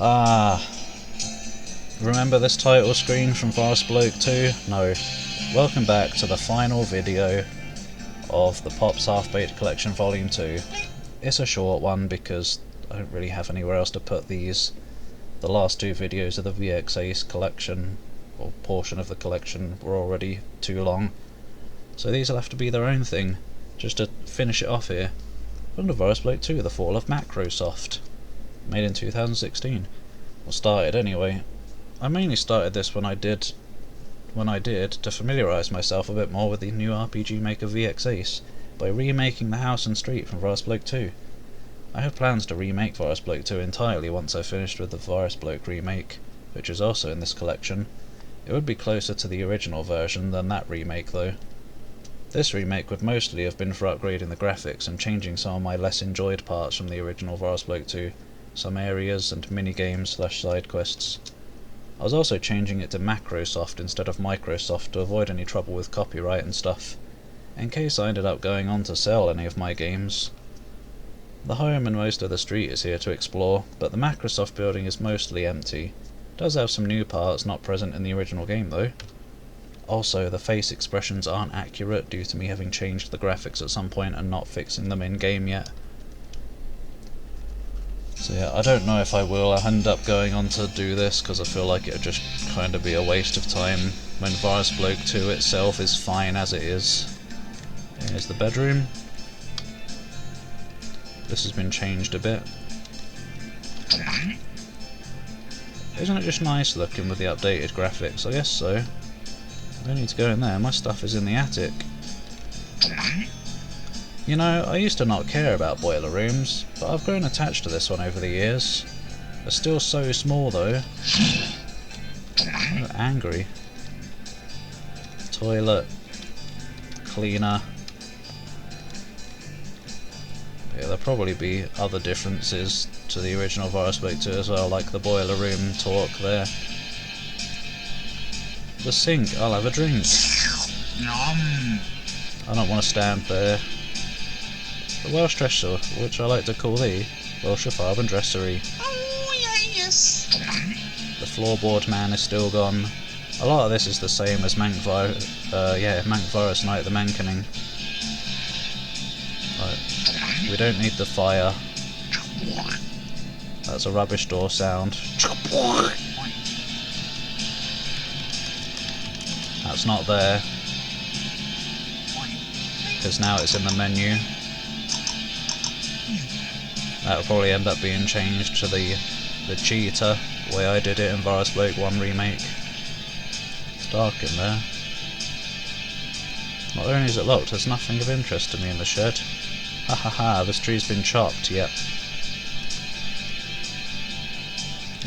Ah, remember this title screen from Bloke 2? No. Welcome back to the final video of the PoPS Half-Baked Collection Volume 2. It's a short one because I don't really have anywhere else to put these. The last two videos of the VX Ace collection, or portion of the collection, were already too long. So these will have to be their own thing, just to finish it off here. Under Bloke 2, The Fall of Macrosoft. Made in 2016. Well, started anyway. I mainly started this when I did to familiarise myself a bit more with the new RPG Maker VX Ace by remaking the house and street from Bloke 2. I have plans to remake Bloke 2 entirely once I've finished with the Bloke remake, which is also in this collection. It would be closer to the original version than that remake though. This remake would mostly have been for upgrading the graphics and changing some of my less enjoyed parts from the original Bloke 2, some areas and mini-games / side quests. I was also changing it to Macrosoft instead of Microsoft to avoid any trouble with copyright and stuff, in case I ended up going on to sell any of my games. The home and most of the street is here to explore, but the Macrosoft building is mostly empty. It does have some new parts not present in the original game though. Also, the face expressions aren't accurate due to me having changed the graphics at some point and not fixing them in game yet. So yeah, I don't know if I will end up going on to do this because I feel like it would just kind of be a waste of time when Bloke 2 itself is fine as it is. Here's the bedroom. This has been changed a bit. Isn't it just nice looking with the updated graphics? I guess so. I don't need to go in there, my stuff is in the attic. You know, I used to not care about boiler rooms, but I've grown attached to this one over the years. They're still so small though. I'm angry. Toilet. Cleaner. Yeah, there'll probably be other differences to the original Bloke 2 as well, like the boiler room talk there. The sink, I'll have a drink. I don't want to stand there. The Welsh dresser, which I like to call the Welsh Farb and Dressery. Oh, yes. The floorboard man is still gone. A lot of this is the same as Mankvirus Night the Mankening. Right. We don't need the fire. That's a rubbish door sound. That's not there. Because now it's in the menu. That'll probably end up being changed to the cheetah, the way I did it in Bloke 1 remake. It's dark in there. Not only is it locked, there's nothing of interest to me in the shed. Ha ha ha, this tree's been chopped, yep.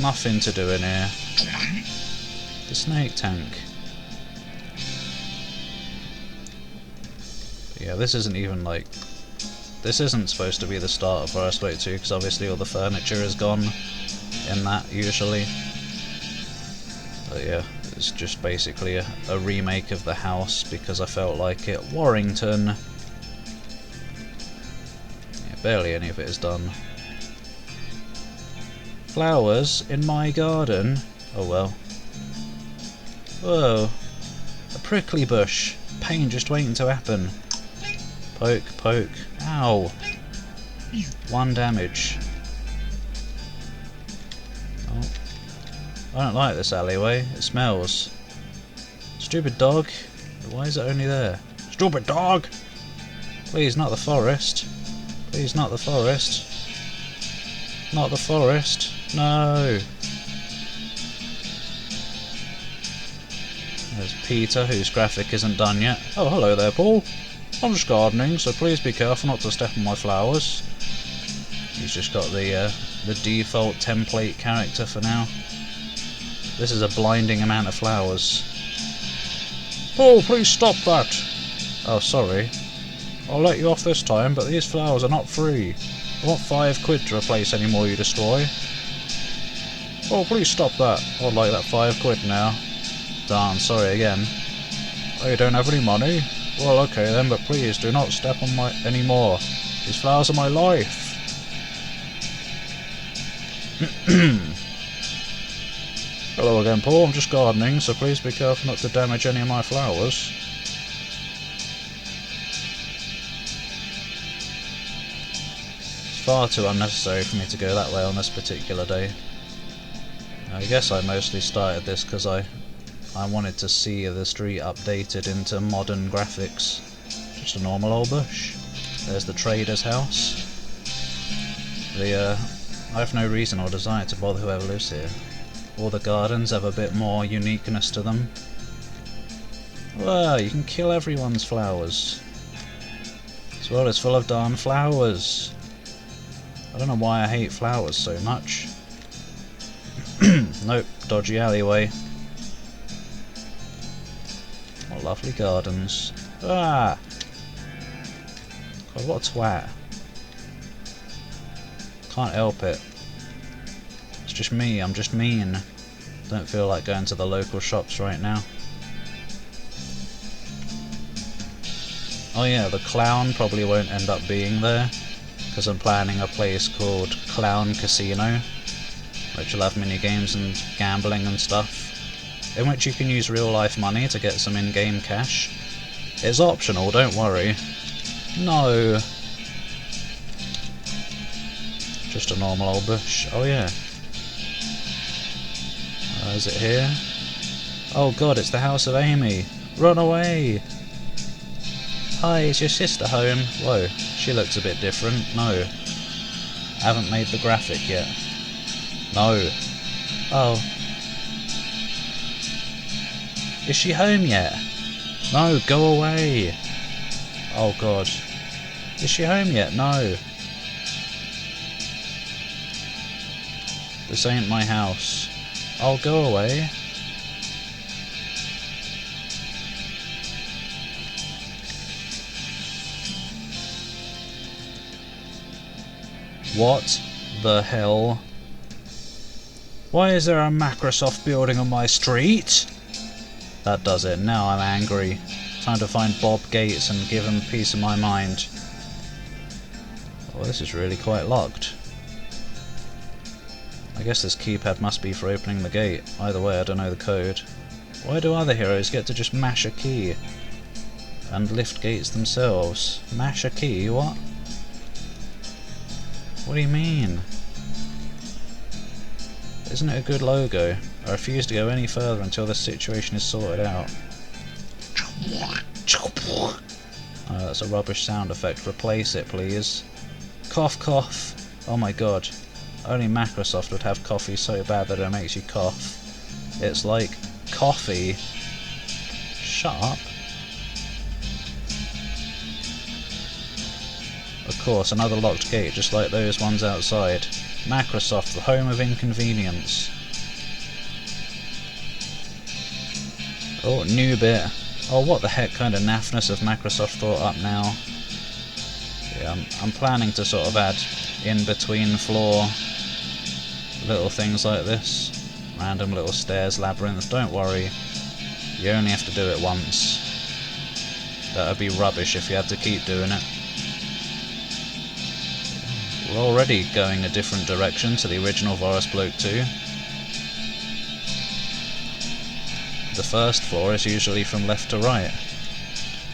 Nothing to do in here. The snake tank. Yeah, this isn't even like... This isn't supposed to be the start of Bloke 2, because obviously all the furniture is gone in that, usually. But yeah, it's just basically a remake of the house, because I felt like it. Warrington! Yeah, barely any of it is done. Flowers in my garden? Oh well. Whoa! A prickly bush! Pain just waiting to happen. Poke, poke. Ow! 1 damage. Oh. I don't like this alleyway. It smells. Stupid dog. Why is it only there? Stupid dog! Please, not the forest. Please, not the forest. Not the forest. No! There's Peter, whose graphic isn't done yet. Oh, hello there, Paul. I'm just gardening, so please be careful not to step on my flowers. He's just got the default template character for now. This is a blinding amount of flowers. Paul, please stop that! Oh, sorry. I'll let you off this time, but these flowers are not free. I want £5 to replace any more you destroy. Oh, please stop that. I'd like that £5 now. Darn, sorry again. Oh, you don't have any money? Well, okay then, but please do not step on my anymore. These flowers are my life. again, Paul. I'm just gardening, so please be careful not to damage any of my flowers. It's far too unnecessary for me to go that way on this particular day. I guess I mostly started this because I wanted to see the street updated into modern graphics. Just a normal old bush. There's the trader's house. I have no reason or desire to bother whoever lives here. All the gardens have a bit more uniqueness to them. Wow, you can kill everyone's flowers. This world is full of darn flowers. I don't know why I hate flowers so much. Nope, dodgy alleyway. What lovely gardens. Ah! God, what a twat. Can't help it. It's just me, I'm just mean. Don't feel like going to the local shops right now. Oh yeah, the clown probably won't end up being there, because I'm planning a place called Clown Casino, which will have mini games and gambling and stuff, in which you can use real life money to get some in-game cash. It's optional, don't worry. No. Just a normal old bush. Oh yeah. Is it here? Oh god, it's the house of Amy. Run away! Hi, is your sister home? Whoa, she looks a bit different. No. Haven't made the graphic yet. No. Oh. Is she home yet? No, go away! Oh god. Is she home yet? No. This ain't my house. I'll go away. What the hell? Why is there a Microsoft building on my street? That does it. Now I'm angry. Time to find Bob Gates and give him a piece of my mind. Oh, this is really quite locked. I guess this keypad must be for opening the gate. Either way, I don't know the code. Why do other heroes get to just mash a key and lift gates themselves? Mash a key? What? What do you mean? Isn't it a good logo? I refuse to go any further until this situation is sorted out. Oh, that's a rubbish sound effect. Replace it, please. Cough, cough. Oh my god. Only Microsoft would have coffee so bad that it makes you cough. It's like coffee. Shut up. Of course, another locked gate just like those ones outside. Microsoft, the home of inconvenience. Oh, new bit. Oh, what the heck kind of naffness have Microsoft thought up now? Yeah, I'm planning to sort of add in-between floor little things like this. Random little stairs labyrinth. Don't worry, you only have to do it once. That would be rubbish if you had to keep doing it. We're already going a different direction to the original Bloke 2. The first floor is usually from left to right.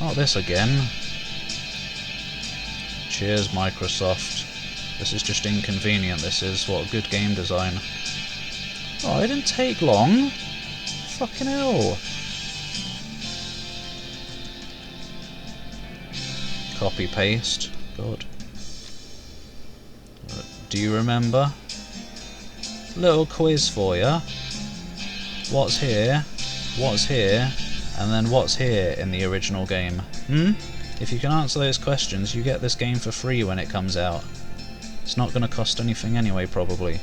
Not this again. Cheers, Microsoft. This is just inconvenient, this is. What good game design. Oh, it didn't take long. Fucking hell. Copy paste. God. Do you remember? Little quiz for ya. What's here? What's here? And then what's here in the original game? If you can answer those questions, you get this game for free when it comes out. It's not going to cost anything anyway, probably.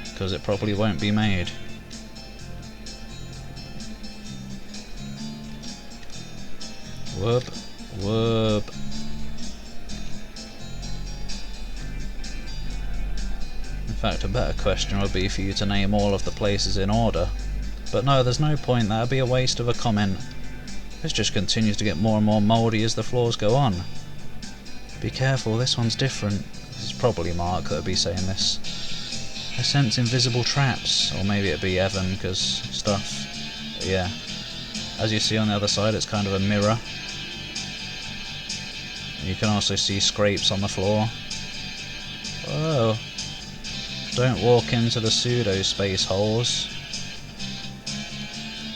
Because it probably won't be made. Whoop, whoop. In fact, a better question would be for you to name all of the places in order. But no, there's no point, that would be a waste of a comment. This just continues to get more and more mouldy as the floors go on. Be careful, this one's different. This is probably Mark that would be saying this. sense invisible traps, or maybe it'd be Evan, because stuff. But yeah, as you see on the other side, it's kind of a mirror. You can also see scrapes on the floor. Whoa! Don't walk into the pseudo space holes.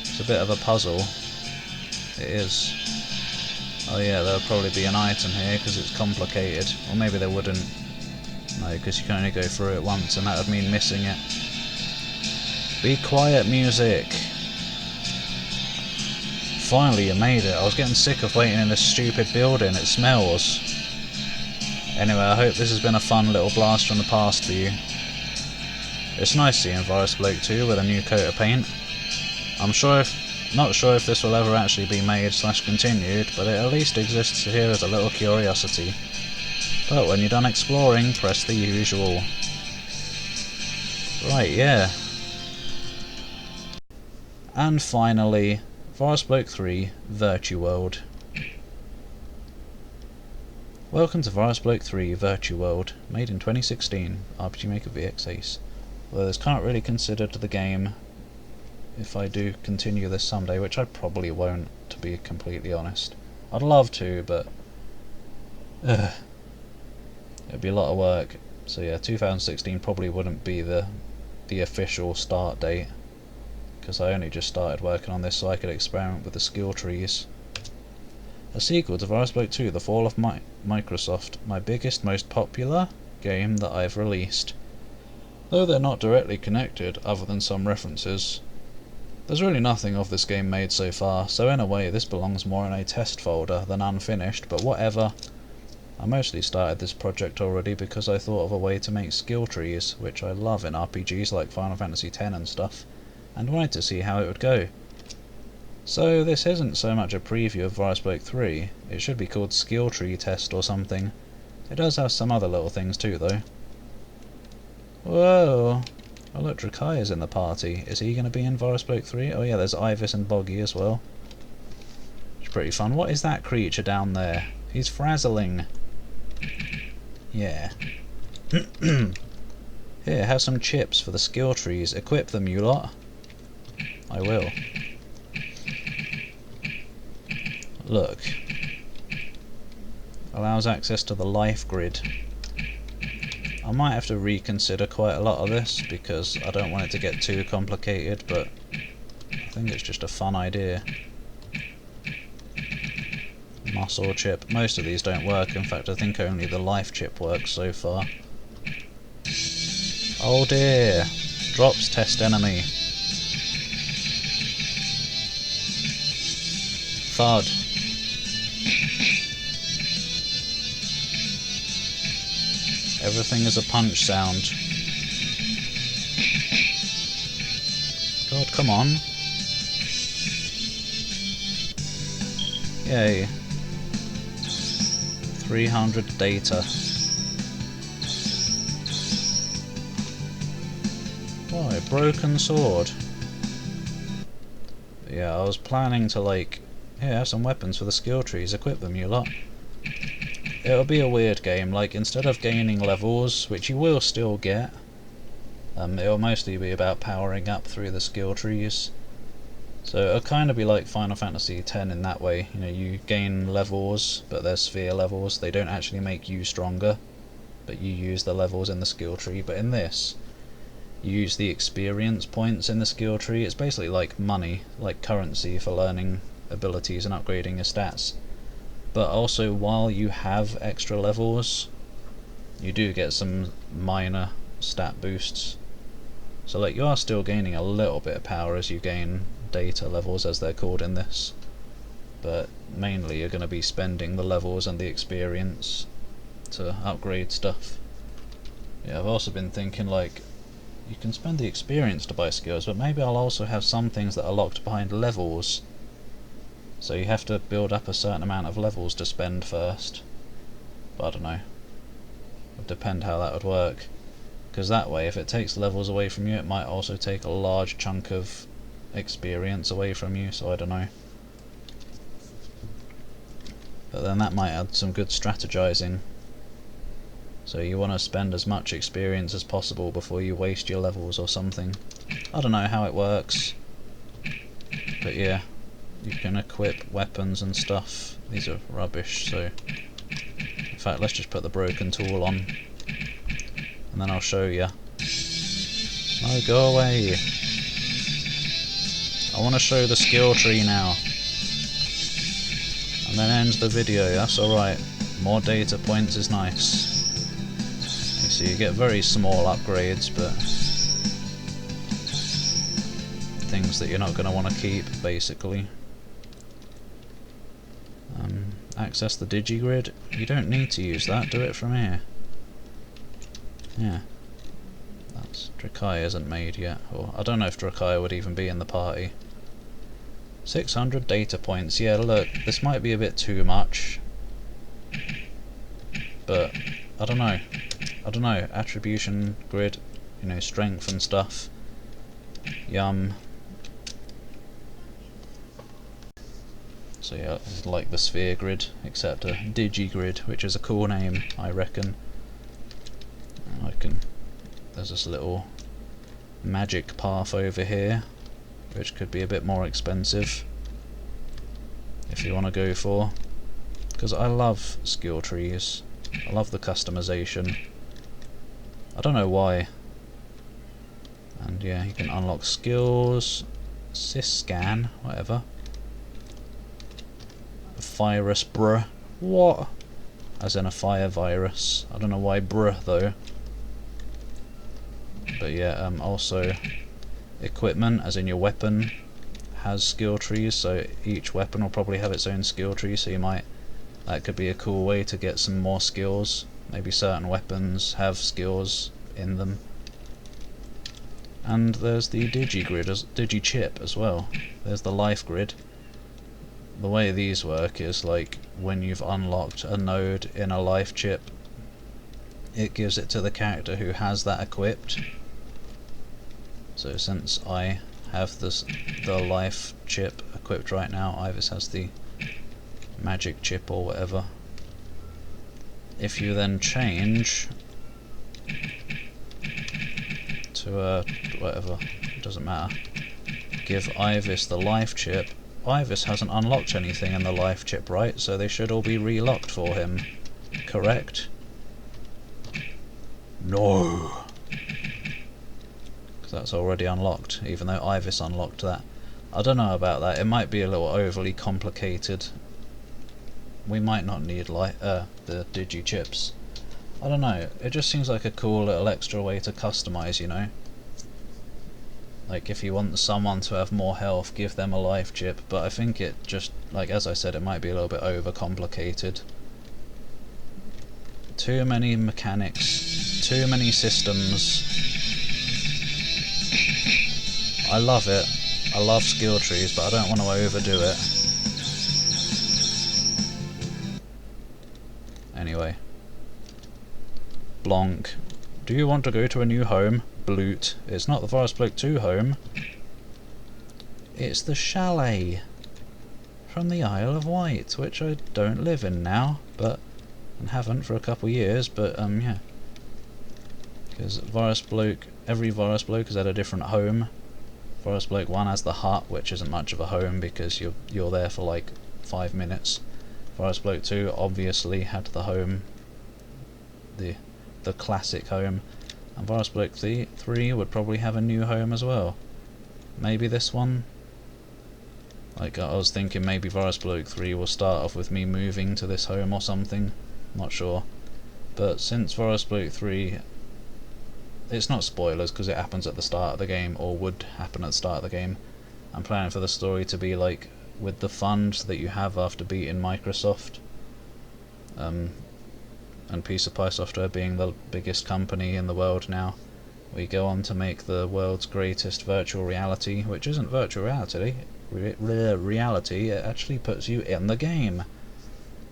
It's a bit of a puzzle. It is. Oh yeah, there'll probably be an item here because it's complicated. Or maybe there wouldn't. No, because you can only go through it once and that would mean missing it. Be quiet, music! Finally you made it. I was getting sick of waiting in this stupid building. It smells. Anyway, I hope this has been a fun little blast from the past for you. It's nice seeing Bloke 2 with a new coat of paint. Not sure if this will ever actually be made / continued, but it at least exists here as a little curiosity. But when you're done exploring, press the usual. Right, yeah. And finally, Bloke 3 Virtue World. Welcome to Bloke 3 Virtue World, made in 2016, RPG Maker VX Ace. Although this can't really considered the game if I do continue this someday, which I probably won't, to be completely honest. I'd love to, but it'd be a lot of work. So yeah, 2016 probably wouldn't be the official start date, because I only just started working on this so I could experiment with the skill trees. A sequel to Bloke 2, The Fall of Microsoft, my biggest, most popular game that I've released. Though they're not directly connected, other than some references. There's really nothing of this game made so far, so in a way this belongs more in a test folder than unfinished, but whatever. I mostly started this project already because I thought of a way to make skill trees, which I love in RPGs like Final Fantasy X and stuff, and wanted to see how it would go. So this isn't so much a preview of Bloke 3, it should be called Skill Tree Test or something. It does have some other little things too though. Whoa! Oh look, Drakai's in the party. Is he going to be in Bloke 3? Oh yeah, there's Ivis and Boggy as well. It's pretty fun. What is that creature down there? He's frazzling. Yeah. Here, have some chips for the skill trees. Equip them, you lot. I will. Look. Allows access to the life grid. I might have to reconsider quite a lot of this because I don't want it to get too complicated, but I think it's just a fun idea. Muscle chip. Most of these don't work, in fact I think only the life chip works so far. Oh dear! Drops test enemy. Thud. Everything is a punch sound. God, come on. Yay. 300 data. Why, broken sword. But yeah, I was planning to like, here, have some weapons for the skill trees, equip them, you lot. It'll be a weird game, like instead of gaining levels, which you will still get, it'll mostly be about powering up through the skill trees. So it'll kind of be like Final Fantasy X in that way, you know, you gain levels, but they're sphere levels, they don't actually make you stronger, but you use the levels in the skill tree. But in this, you use the experience points in the skill tree. It's basically like money, like currency for learning abilities and upgrading your stats. But also, while you have extra levels, you do get some minor stat boosts. So like, you are still gaining a little bit of power as you gain data levels, as they're called in this, but mainly you're going to be spending the levels and the experience to upgrade stuff. Yeah, I've also been thinking like, you can spend the experience to buy skills, but maybe I'll also have some things that are locked behind levels. So you have to build up a certain amount of levels to spend first. But I don't know. It would depend how that would work. Because that way, if it takes levels away from you, it might also take a large chunk of experience away from you, so I don't know. But then that might add some good strategizing. So you want to spend as much experience as possible before you waste your levels or something. I don't know how it works, but yeah, you can equip weapons and stuff. These are rubbish, so in fact let's just put the broken tool on and then I'll show you. No, go away. I want to show the skill tree now and then end the video. That's alright. More data points is nice. You see, you get very small upgrades, but things that you're not going to want to keep, basically. Access the digigrid. You don't need to use that, do it from here. Yeah. That's Drakai isn't made yet, or I don't know if Drakai would even be in the party. 600 data points. Yeah, look, this might be a bit too much, but I don't know. I don't know. Attribution grid, you know, strength and stuff. Yum. So yeah, it's like the sphere grid, except a digigrid, which is a cool name, I reckon. There's this little magic path over here, which could be a bit more expensive if you want to go for, because I love skill trees. I love the customization. I don't know why. And yeah, you can unlock skills, syscan, whatever. Virus bruh. What? As in a fire virus. I don't know why bruh though. But yeah, also equipment, as in your weapon, has skill trees, so each weapon will probably have its own skill tree, so that could be a cool way to get some more skills. Maybe certain weapons have skills in them. And there's the digichip as well. There's the life grid. The way these work is like when you've unlocked a node in a life chip, it gives it to the character who has that equipped. So since I have the life chip equipped right now, Ivis has the magic chip or whatever. If you then change to whatever, it doesn't matter, give Ivis the life chip. Ivis hasn't unlocked anything in the life chip, right? So they should all be relocked for him, correct? No! Because that's already unlocked, even though Ivis unlocked that. I don't know about that, it might be a little overly complicated. We might not need the digichips. I don't know, it just seems like a cool little extra way to customize, you know? Like if you want someone to have more health, give them a life chip, but I think it just, like as I said, it might be a little bit over complicated. Too many mechanics, too many systems. I love it. I love skill trees, but I don't want to overdo it. Anyway. Bloke. Do you want to go to a new home? Bloke. It's not the Bloke 2 home. It's the chalet from the Isle of Wight, which I don't live in now, and haven't for a couple years, but yeah. Because every Bloke has had a different home. Bloke 1 has the hut, which isn't much of a home because you're there for like 5 minutes. Bloke 2 obviously had the home, the classic home, and Bloke 3 would probably have a new home as well. Maybe this one. Like I was thinking maybe Bloke 3 will start off with me moving to this home or something. Not sure. But since Bloke 3, it's not spoilers because it happens at the start of the game, or would happen at the start of the game. I'm planning for the story to be like with the funds that you have after beating Microsoft, and Pizza Pie Software being the biggest company in the world now. We go on to make the world's greatest virtual reality, which isn't virtual reality. Reality, it actually puts you in the game.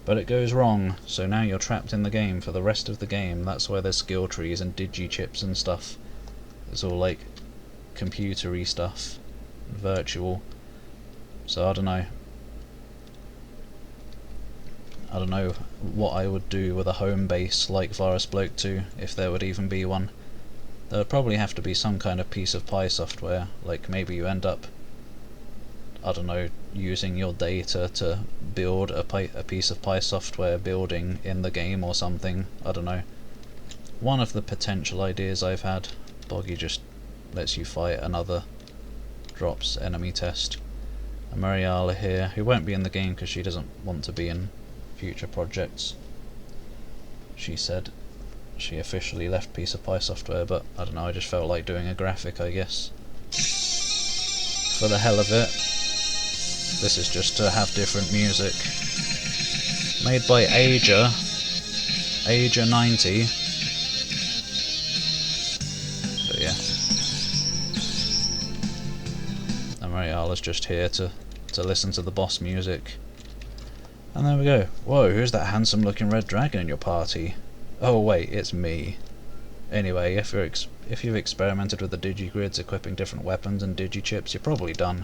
But it goes wrong, so now you're trapped in the game for the rest of the game. That's why there's skill trees and digichips and stuff. It's all like computery stuff, virtual. So I don't know. I don't know what I would do with a home base like Bloke 2, if there would even be one. There would probably have to be some kind of piece of Pi software, like maybe you end up, I don't know, using your data to build a piece of Pi software building in the game or something, I don't know. One of the potential ideas I've had. Boggy just lets you fight another drops enemy test. A Mariala here, who won't be in the game because she doesn't want to be in future projects. She said she officially left Piece of Pi software, but I don't know, I just felt like doing a graphic, I guess. For the hell of it. This is just to have different music. Made by Ager90. But yeah. And Mariala's just here to listen to the boss music. And there we go. Whoa, who's that handsome looking red dragon in your party? Oh wait, it's me. Anyway, if you've experimented with the digigrids equipping different weapons and digichips, you're probably done.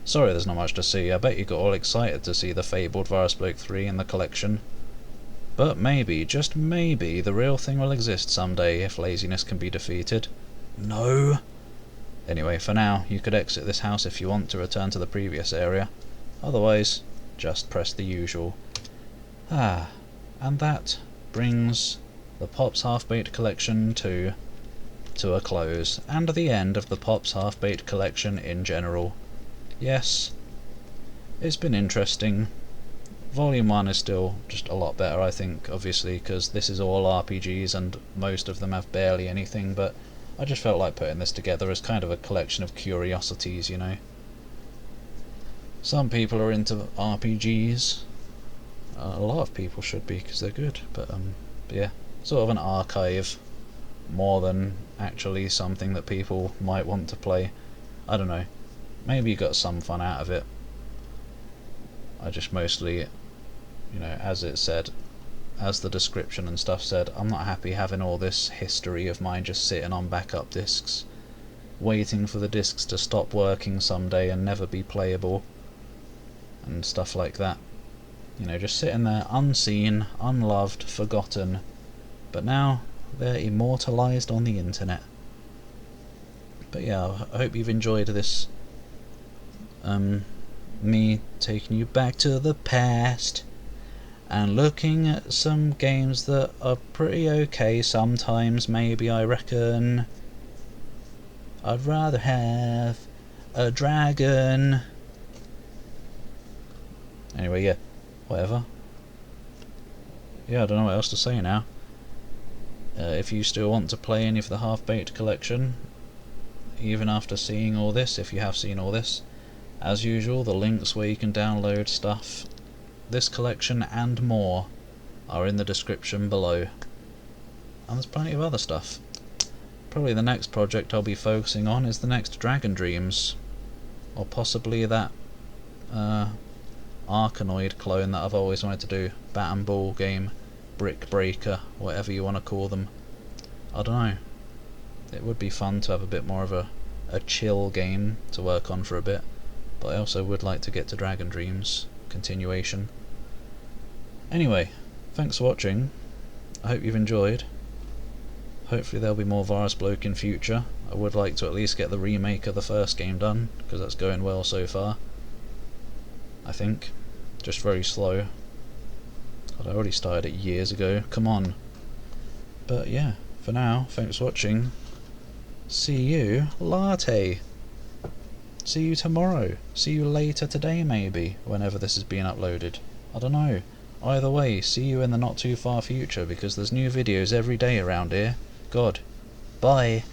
Sorry there's not much to see. I bet you got all excited to see the fabled Bloke 3 in the collection. But maybe, just maybe, the real thing will exist someday if laziness can be defeated. No! Anyway, for now, you could exit this house if you want to return to the previous area. Otherwise, just press the usual. And that brings the PoPS Half-Baked Collection 2 to a close, and the end of the PoPS Half-Baked Collection in general. Yes, it's been interesting. Volume 1 is still just a lot better, I think, obviously, because this is all RPGs and most of them have barely anything, but I just felt like putting this together as kind of a collection of curiosities, you know. Some people are into RPGs. A lot of people should be, because they're good, but yeah, sort of an archive more than actually something that people might want to play. I don't know. Maybe you got some fun out of it. I just mostly, you know, as it said, as the description and stuff said, I'm not happy having all this history of mine just sitting on backup discs, waiting for the discs to stop working someday and never be playable, and stuff like that. You know, just sitting there unseen, unloved, forgotten, but now they're immortalised on the internet. But yeah, I hope you've enjoyed this me taking you back to the past and looking at some games that are pretty okay sometimes, maybe, I reckon. I'd rather have a dragon. Anyway, yeah, whatever. Yeah, I don't know what else to say now. If you still want to play any of the Half-Baked collection, even after seeing all this, if you have seen all this, as usual, the links where you can download stuff, this collection and more, are in the description below. And there's plenty of other stuff. Probably the next project I'll be focusing on is the next Dragon Dreams, or possibly that Arkanoid clone that I've always wanted to do, Bat and Ball game, Brick Breaker, whatever you want to call them. I don't know. It would be fun to have a bit more of a chill game to work on for a bit, but I also would like to get to Dragon Dreams continuation. Anyway, thanks for watching. I hope you've enjoyed. Hopefully there'll be more Bloke in future. I would like to at least get the remake of the first game done, because that's going well so far. I think. Just very slow. God, I already started it years ago. Come on. But yeah, for now, thanks for watching. See you latte. See you tomorrow. See you later today, maybe, whenever this is being uploaded. I don't know. Either way, see you in the not too far future, because there's new videos every day around here. God. Bye.